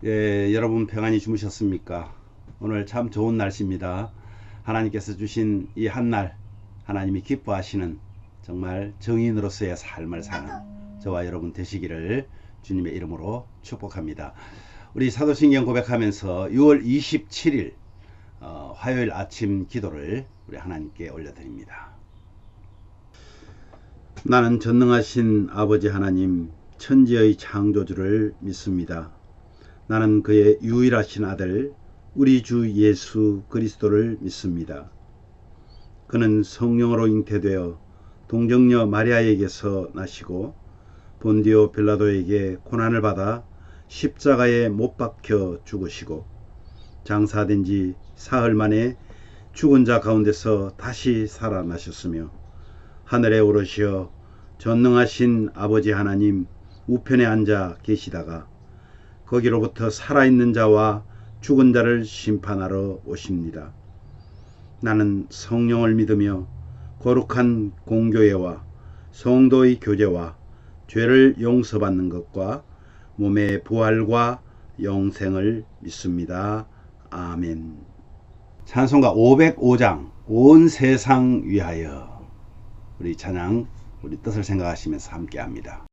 예, 여러분 평안히 주무셨습니까? 오늘 참 좋은 날씨입니다. 하나님께서 주신 이 한날 하나님이 기뻐하시는 정말 정인으로서의 삶을 사는 저와 여러분 되시기를 주님의 이름으로 축복합니다. 우리 사도신경 고백하면서 6월 27일 화요일 아침 기도를 우리 하나님께 올려드립니다. 나는 전능하신 아버지 하나님 천지의 창조주를 믿습니다. 나는 그의 유일하신 아들 우리 주 예수 그리스도를 믿습니다. 그는 성령으로 잉태되어 동정녀 마리아에게서 나시고 본디오 빌라도에게 고난을 받아 십자가에 못 박혀 죽으시고 장사된 지 사흘 만에 죽은 자 가운데서 다시 살아나셨으며 하늘에 오르시어 전능하신 아버지 하나님 우편에 앉아 계시다가 거기로부터 살아있는 자와 죽은 자를 심판하러 오십니다. 나는 성령을 믿으며 거룩한 공교회와 성도의 교제와 죄를 용서받는 것과 몸의 부활과 영생을 믿습니다. 아멘. 찬송가 505장 온 세상 위하여 우리 찬양 우리 뜻을 생각하시면서 함께합니다.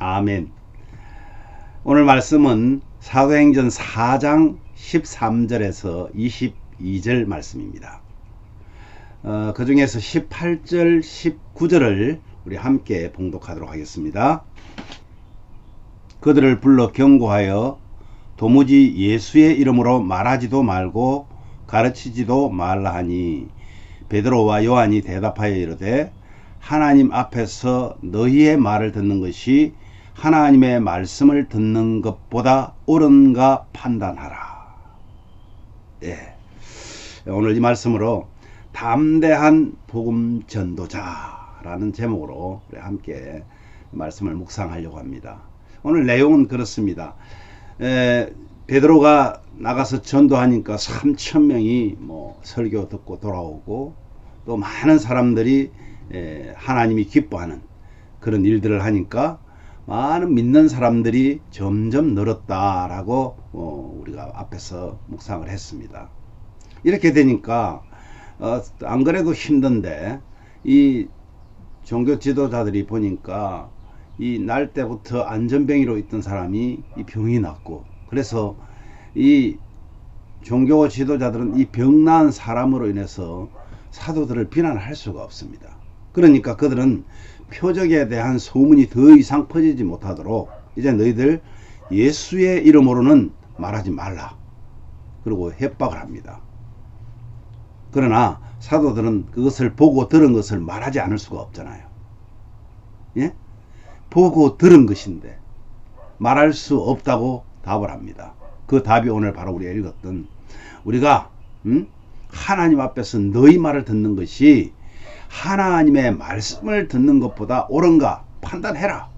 아멘. 오늘 말씀은 사도행전 4장 13절에서 22절 말씀입니다. 그 중에서 18절, 19절을 우리 함께 봉독하도록 하겠습니다. 그들을 불러 경고하여 도무지 예수의 이름으로 말하지도 말고 가르치지도 말라 하니 베드로와 요한이 대답하여 이르되 하나님 앞에서 너희의 말을 듣는 것이 하나님의 말씀을 듣는 것보다 옳은가 판단하라. 예. 오늘 이 말씀으로 담대한 복음 전도자라는 제목으로 우리 함께 말씀을 묵상하려고 합니다. 오늘 내용은 그렇습니다. 베드로가 나가서 전도하니까 3,000명이 설교 듣고 돌아오고 또 많은 사람들이 하나님이 기뻐하는 그런 일들을 하니까 많은 믿는 사람들이 점점 늘었다라고 우리가 앞에서 묵상을 했습니다. 이렇게 되니까 안 그래도 힘든데 이 종교 지도자들이 보니까 이 날 때부터 안전병이로 있던 사람이 이 병이 났고, 그래서 이 종교 지도자들은 이 병 나은 사람으로 인해서 사도들을 비난할 수가 없습니다. 그러니까 그들은 표적에 대한 소문이 더 이상 퍼지지 못하도록 이제 너희들 예수의 이름으로는 말하지 말라, 그리고 협박을 합니다. 그러나 사도들은 그것을 보고 들은 것을 말하지 않을 수가 없잖아요. 예? 보고 들은 것인데 말할 수 없다고 답을 합니다. 그 답이 오늘 바로 우리가 읽었던, 우리가 하나님 앞에서 너희 말을 듣는 것이 하나님의 말씀을 듣는 것보다 옳은가 판단해라.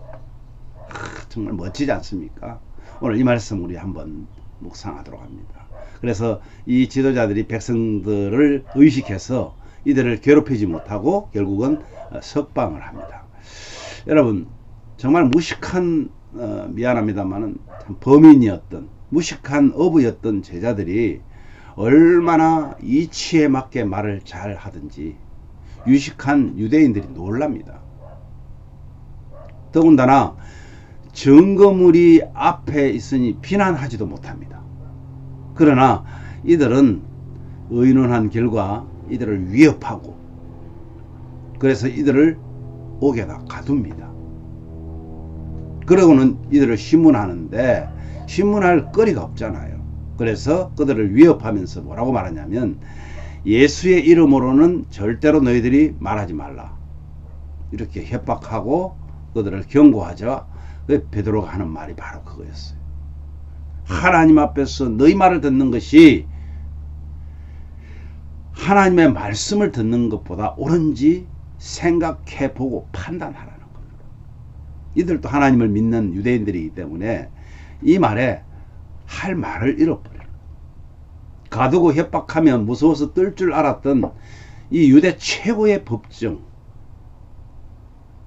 정말 멋지지 않습니까? 오늘 이 말씀 우리 한번 묵상하도록 합니다. 그래서 이 지도자들이 백성들을 의식해서 이들을 괴롭히지 못하고 결국은 석방을 합니다. 여러분, 정말 무식한 미안합니다만은 범인이었던 무식한 어부였던 제자들이 얼마나 이치에 맞게 말을 잘 하든지 유식한 유대인들이 놀랍니다. 더군다나 증거물이 앞에 있으니 비난하지도 못합니다. 그러나 이들은 의논한 결과 이들을 위협하고, 그래서 이들을 옥에다 가둡니다. 그러고는 이들을 신문하는데 신문할 거리가 없잖아요. 그래서 그들을 위협하면서 뭐라고 말하냐면 예수의 이름으로는 절대로 너희들이 말하지 말라, 이렇게 협박하고 그들을 경고하자. 베드로가 하는 말이 바로 그거였어요. 하나님 앞에서 너희 말을 듣는 것이 하나님의 말씀을 듣는 것보다 옳은지 생각해 보고 판단하라는 겁니다. 이들도 하나님을 믿는 유대인들이기 때문에 이 말에 할 말을 잃어버려요. 가두고 협박하면 무서워서 뜰 줄 알았던 이 유대 최고의 법정,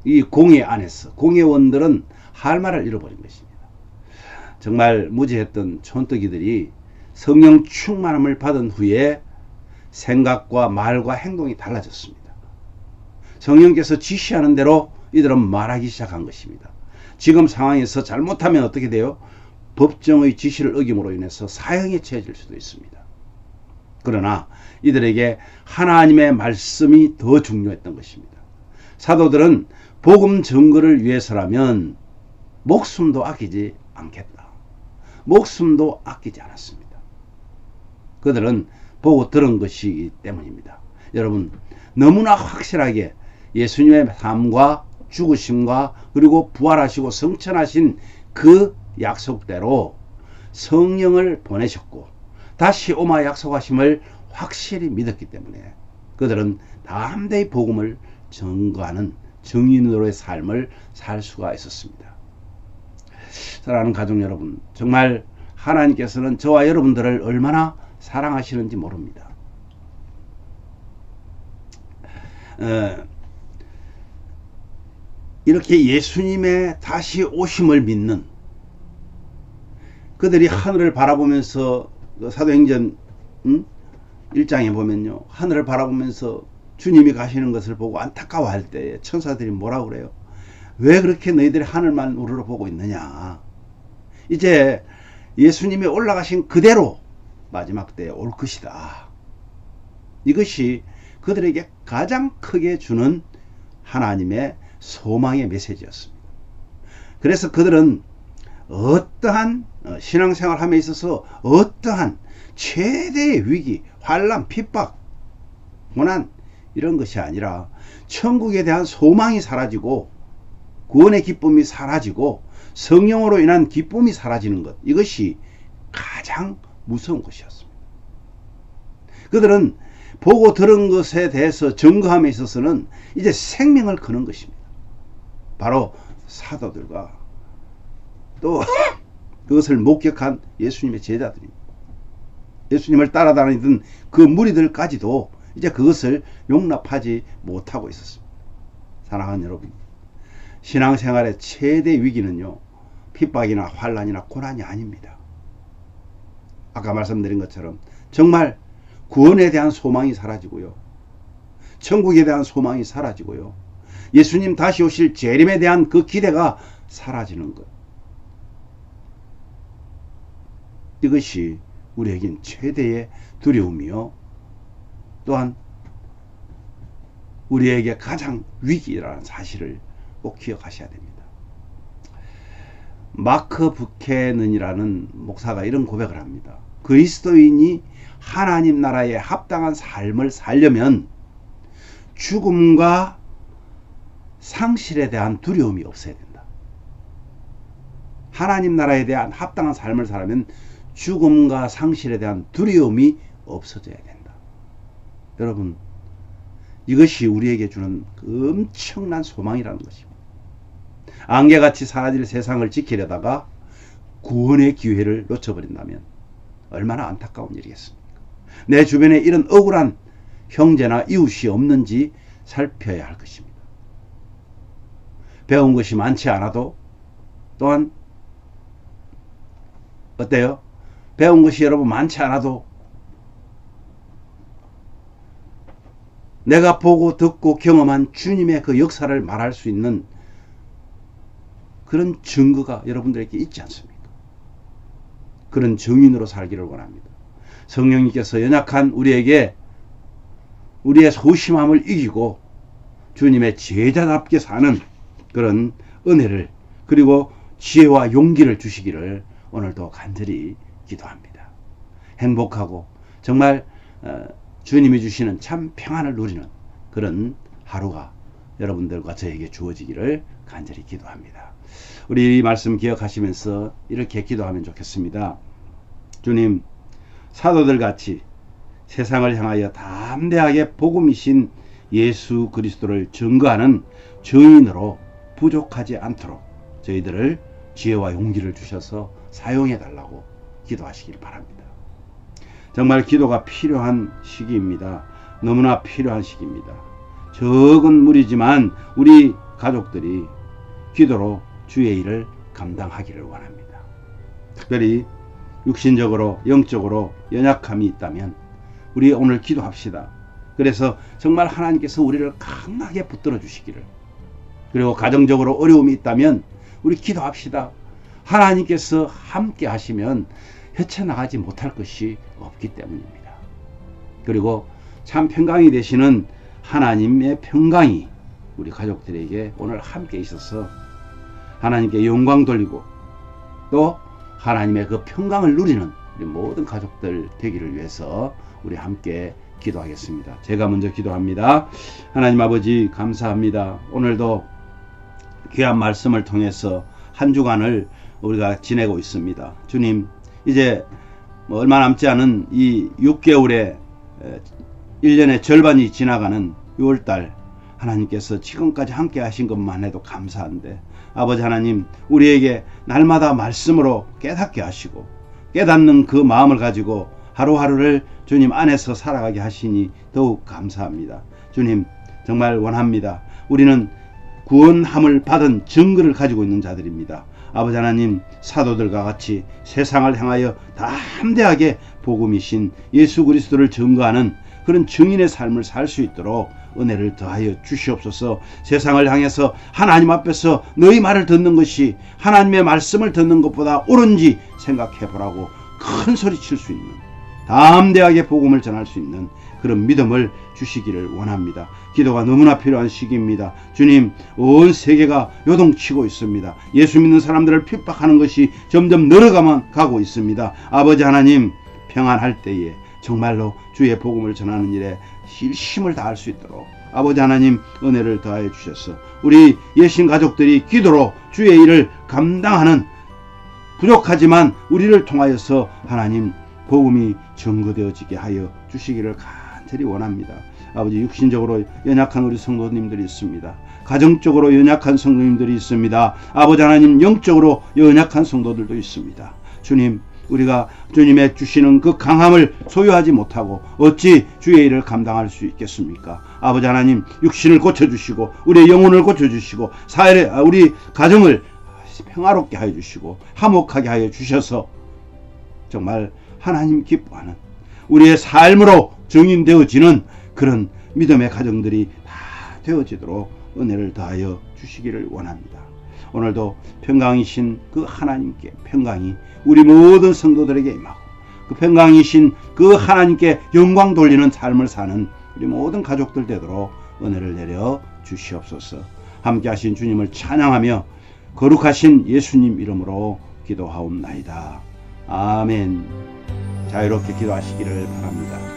이 공회 안에서 공회원들은 할 말을 잃어버린 것입니다. 정말 무지했던 촌뜨기들이 성령 충만함을 받은 후에 생각과 말과 행동이 달라졌습니다. 성령께서 지시하는 대로 이들은 말하기 시작한 것입니다. 지금 상황에서 잘못하면 어떻게 돼요? 법정의 지시를 어김으로 인해서 사형에 처해질 수도 있습니다. 그러나 이들에게 하나님의 말씀이 더 중요했던 것입니다. 사도들은 복음 증거를 위해서라면 목숨도 아끼지 않겠다. 목숨도 아끼지 않았습니다. 그들은 보고 들은 것이기 때문입니다. 여러분, 너무나 확실하게 예수님의 삶과 죽으심과 그리고 부활하시고 성천하신 그 약속대로 성령을 보내셨고 다시 오마 약속하심을 확실히 믿었기 때문에 그들은 담대히 복음을 증거하는 증인으로의 삶을 살 수가 있었습니다. 사랑하는 가족 여러분, 정말 하나님께서는 저와 여러분들을 얼마나 사랑하시는지 모릅니다. 이렇게 예수님의 다시 오심을 믿는 그들이 하늘을 바라보면서 사도행전 1장에 보면요, 하늘을 바라보면서 주님이 가시는 것을 보고 안타까워할 때 천사들이 뭐라고 그래요? 왜 그렇게 너희들이 하늘만 우러러 보고 있느냐. 이제 예수님이 올라가신 그대로 마지막 때에 올 것이다. 이것이 그들에게 가장 크게 주는 하나님의 소망의 메시지였습니다. 그래서 그들은 어떠한 신앙생활함에 있어서 어떠한 최대의 위기, 환난, 핍박, 고난 이런 것이 아니라 천국에 대한 소망이 사라지고 구원의 기쁨이 사라지고 성령으로 인한 기쁨이 사라지는 것, 이것이 가장 무서운 것이었습니다. 그들은 보고 들은 것에 대해서 증거함에 있어서는 이제 생명을 거는 것입니다. 바로 사도들과 또 그것을 목격한 예수님의 제자들입니다. 예수님을 따라다니던 그 무리들까지도 이제 그것을 용납하지 못하고 있었습니다. 사랑하는 여러분, 신앙생활의 최대 위기는요, 핍박이나 환난이나 고난이 아닙니다. 아까 말씀드린 것처럼 정말 구원에 대한 소망이 사라지고요, 천국에 대한 소망이 사라지고요, 예수님 다시 오실 재림에 대한 그 기대가 사라지는 것, 이것이 우리에겐 최대의 두려움이요, 또한 우리에게 가장 위기라는 사실을 꼭 기억하셔야 됩니다. 마크 부케는이라는 목사가 이런 고백을 합니다. 그리스도인이 하나님 나라에 합당한 삶을 살려면 죽음과 상실에 대한 두려움이 없어야 된다. 하나님 나라에 대한 합당한 삶을 살려면 죽음과 상실에 대한 두려움이 없어져야 된다. 여러분, 이것이 우리에게 주는 엄청난 소망이라는 것입니다. 안개같이 사라질 세상을 지키려다가 구원의 기회를 놓쳐버린다면 얼마나 안타까운 일이겠습니까? 내 주변에 이런 억울한 형제나 이웃이 없는지 살펴야 할 것입니다. 배운 것이 많지 않아도, 또한 어때요? 배운 것이 여러분 많지 않아도 내가 보고 듣고 경험한 주님의 그 역사를 말할 수 있는 그런 증거가 여러분들에게 있지 않습니까? 그런 증인으로 살기를 원합니다. 성령님께서 연약한 우리에게 우리의 소심함을 이기고 주님의 제자답게 사는 그런 은혜를, 그리고 지혜와 용기를 주시기를 오늘도 간절히 기도합니다. 행복하고 정말 주님이 주시는 참 평안을 누리는 그런 하루가 여러분들과 저에게 주어지기를 간절히 기도합니다. 우리 이 말씀 기억하시면서 이렇게 기도하면 좋겠습니다. 주님, 사도들 같이 세상을 향하여 담대하게 복음이신 예수 그리스도를 증거하는 증인으로 부족하지 않도록 저희들을 지혜와 용기를 주셔서 사용해 달라고 기도하시길 바랍니다. 정말 기도가 필요한 시기입니다. 너무나 필요한 시기입니다. 적은 무리지만 우리 가족들이 기도로 주의 일을 감당하기를 원합니다. 특별히 육신적으로 영적으로 연약함이 있다면 우리 오늘 기도합시다. 그래서 정말 하나님께서 우리를 강하게 붙들어 주시기를, 그리고 가정적으로 어려움이 있다면 우리 기도합시다. 하나님께서 함께 하시면 헤쳐나가지 못할 것이 없기 때문입니다. 그리고 참 평강이 되시는 하나님의 평강이 우리 가족들에게 오늘 함께 있어서 하나님께 영광 돌리고 또 하나님의 그 평강을 누리는 우리 모든 가족들 되기를 위해서 우리 함께 기도하겠습니다. 제가 먼저 기도합니다. 하나님 아버지, 감사합니다. 오늘도 귀한 말씀을 통해서 한 주간을 우리가 지내고 있습니다. 주님, 이제 얼마 남지 않은 이 6개월의 1년의 절반이 지나가는 6월달, 하나님께서 지금까지 함께 하신 것만 해도 감사한데, 아버지 하나님, 우리에게 날마다 말씀으로 깨닫게 하시고 깨닫는 그 마음을 가지고 하루하루를 주님 안에서 살아가게 하시니 더욱 감사합니다. 주님, 정말 원합니다. 우리는 구원함을 받은 증거를 가지고 있는 자들입니다. 아버지 하나님, 사도들과 같이 세상을 향하여 담대하게 복음이신 예수 그리스도를 증거하는 그런 증인의 삶을 살 수 있도록 은혜를 더하여 주시옵소서. 세상을 향해서 하나님 앞에서 너희 말을 듣는 것이 하나님의 말씀을 듣는 것보다 옳은지 생각해 보라고 큰 소리 칠 수 있는, 담대하게 복음을 전할 수 있는 그런 믿음을 주시기를 원합니다. 기도가 너무나 필요한 시기입니다. 주님, 온 세계가 요동치고 있습니다. 예수 믿는 사람들을 핍박하는 것이 점점 늘어가만 가고 있습니다. 아버지 하나님, 평안할 때에 정말로 주의 복음을 전하는 일에 힘을 다할 수 있도록 아버지 하나님 은혜를 더하여 주셔서 우리 예신 가족들이 기도로 주의 일을 감당하는, 부족하지만 우리를 통하여서 하나님 복음이 증거되어지게 하여 주시기를 간절히 원합니다. 아버지, 육신적으로 연약한 우리 성도님들이 있습니다. 가정적으로 연약한 성도님들이 있습니다. 아버지 하나님, 영적으로 연약한 성도들도 있습니다. 주님, 우리가 주님의 주시는 그 강함을 소유하지 못하고 어찌 주의 일을 감당할 수 있겠습니까? 아버지 하나님, 육신을 고쳐주시고 우리의 영혼을 고쳐주시고 우리 가정을 평화롭게 하여 주시고 화목하게 하여 주셔서 정말 하나님 기뻐하는 우리의 삶으로 증인되어지는 그런 믿음의 가정들이 다 되어지도록 은혜를 더하여 주시기를 원합니다. 오늘도 평강이신 그 하나님께 평강이 우리 모든 성도들에게 임하고, 그 평강이신 그 하나님께 영광 돌리는 삶을 사는 우리 모든 가족들 되도록 은혜를 내려 주시옵소서. 함께 하신 주님을 찬양하며 거룩하신 예수님 이름으로 기도하옵나이다. 아멘. 자유롭게 기도하시기를 바랍니다.